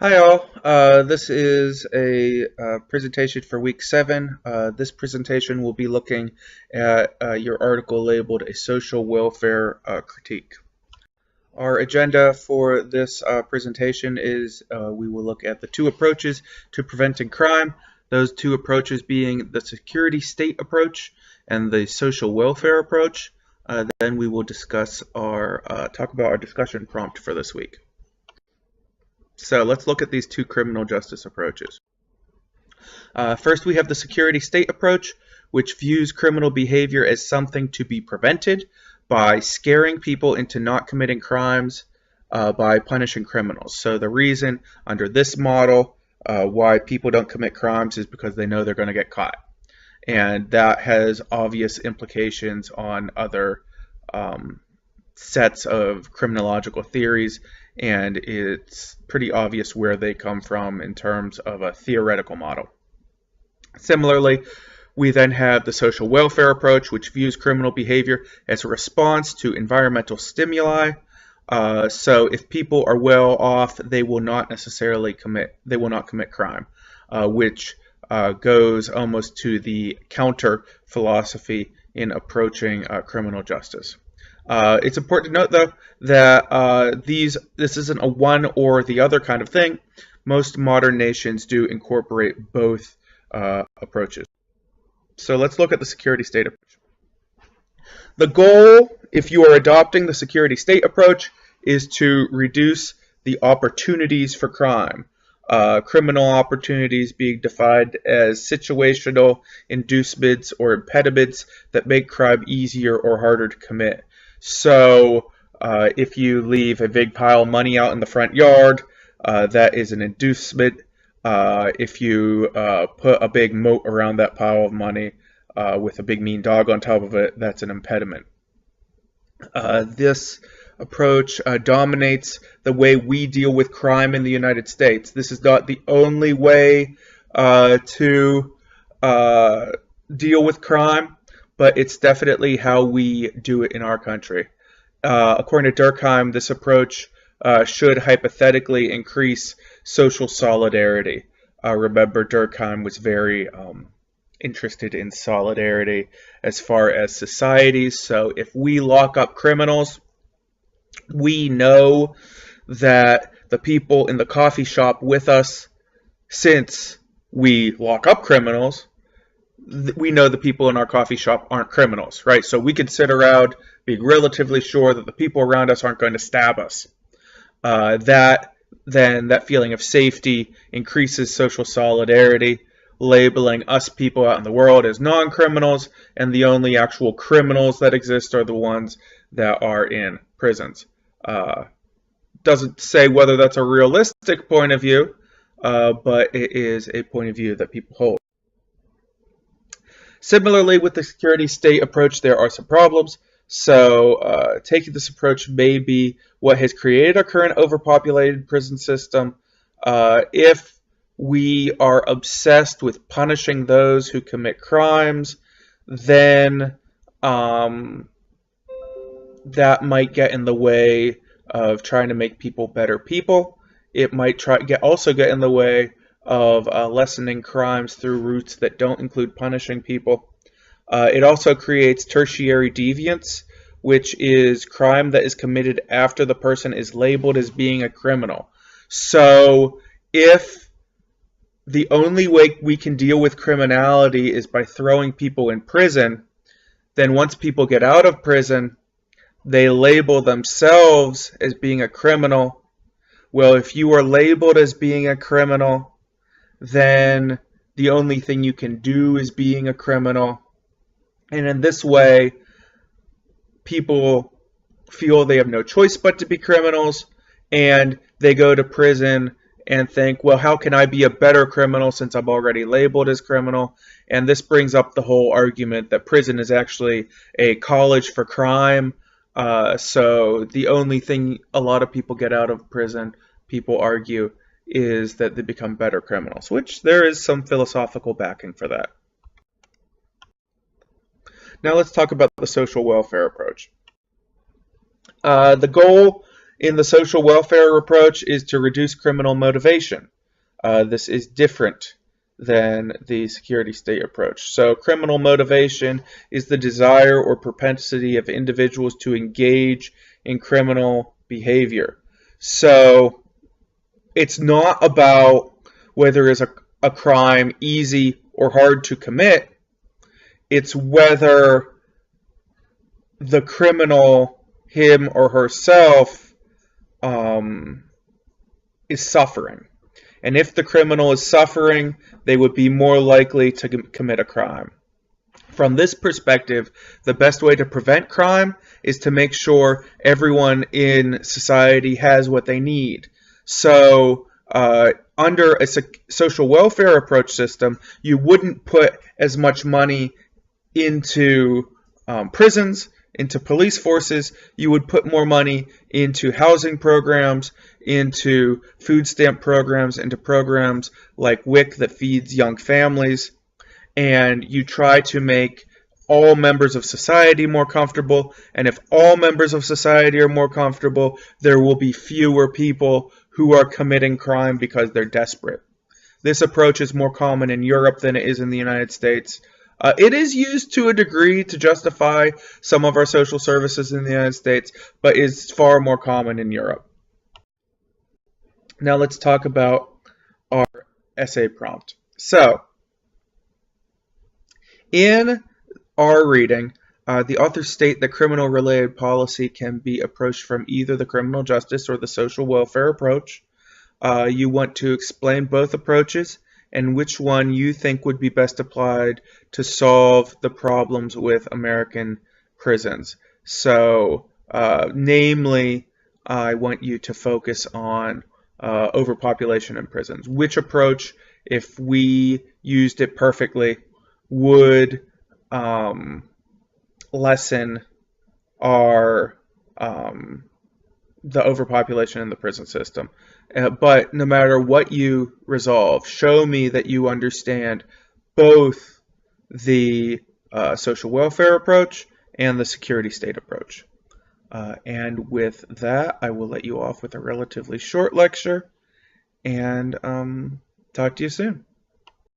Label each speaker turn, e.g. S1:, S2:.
S1: Hi all, this is a presentation for week 7. This presentation will be looking at your article labeled A Social Welfare Critique. Our agenda for this presentation is we will look at the two approaches to preventing crime, those two approaches being the security state approach and the social welfare approach. Then we will discuss talk about our discussion prompt for this week. So let's look at these two criminal justice approaches. First, we have the security state approach, which views criminal behavior as something to be prevented by scaring people into not committing crimes by punishing criminals. So the reason under this model why people don't commit crimes is because they know they're going to get caught. And that has obvious implications on other sets of criminological theories, and it's pretty obvious where they come from in terms of a theoretical model. Similarly, we then have the social welfare approach, which views criminal behavior as a response to environmental stimuli. So if people are well off, they will not commit crime, which goes almost to the counter philosophy in approaching criminal justice. It's important to note, though, that this isn't a one or the other kind of thing. Most modern nations do incorporate both approaches. So let's look at the security state approach. The goal, if you are adopting the security state approach, is to reduce the opportunities for crime. Criminal opportunities being defined as situational inducements or impediments that make crime easier or harder to commit. So if you leave a big pile of money out in the front yard, that is an inducement. If you put a big moat around that pile of money with a big mean dog on top of it, that's an impediment. This approach dominates the way we deal with crime in the United States. This is not the only way to deal with crime, but it's definitely how we do it in our country. According to Durkheim, this approach should hypothetically increase social solidarity. Remember, Durkheim was very interested in solidarity as far as societies. So if we lock up criminals, we know that the people in the coffee shop with us, since we lock up criminals, we know the people in our coffee shop aren't criminals, right? So we can sit around being relatively sure that the people around us aren't going to stab us. That feeling of safety increases social solidarity, labeling us people out in the world as non-criminals, and the only actual criminals that exist are the ones that are in prisons. Doesn't say whether that's a realistic point of view, but it is a point of view that people hold. Similarly, with the security state approach, there are some problems. So taking this approach may be what has created our current overpopulated prison system. If we are obsessed with punishing those who commit crimes, then that might get in the way of trying to make people better people. It might also get in the way of lessening crimes through routes that don't include punishing people. It also creates tertiary deviance, which is crime that is committed after the person is labeled as being a criminal. So if the only way we can deal with criminality is by throwing people in prison, then once people get out of prison, they label themselves as being a criminal. Well, if you are labeled as being a criminal, then the only thing you can do is being a criminal. And in this way, people feel they have no choice but to be criminals, and they go to prison and think, well, how can I be a better criminal since I'm already labeled as criminal? And this brings up the whole argument that prison is actually a college for crime. So the only thing a lot of people get out of prison, people argue, is that they become better criminals, which there is some philosophical backing for that. Now let's talk about the social welfare approach. The goal in the social welfare approach is to reduce criminal motivation. This is different than the security state approach. So criminal motivation is the desire or propensity of individuals to engage in criminal behavior. So it's not about whether is a crime easy or hard to commit. It's whether the criminal, him or herself, is suffering. And if the criminal is suffering, they would be more likely to commit a crime. From this perspective, the best way to prevent crime is to make sure everyone in society has what they need. So under a social welfare approach system, you wouldn't put as much money into prisons, into police forces. You would put more money into housing programs, into food stamp programs, into programs like WIC that feeds young families. And you try to make all members of society more comfortable. And if all members of society are more comfortable, there will be fewer people who are committing crime because they're desperate. This approach is more common in Europe than it is in the United States. It is used to a degree to justify some of our social services in the United States, but is far more common in Europe. Now let's talk about our essay prompt. So, in our reading, the authors state that criminal-related policy can be approached from either the criminal justice or the social welfare approach. You want to explain both approaches and which one you think would be best applied to solve the problems with American prisons. So, namely, I want you to focus on overpopulation in prisons. Which approach, if we used it perfectly, would lessen our the overpopulation in the prison system. But no matter what you resolve, show me that you understand both the social welfare approach and the security state approach. And with that, I will let you off with a relatively short lecture, and talk to you soon.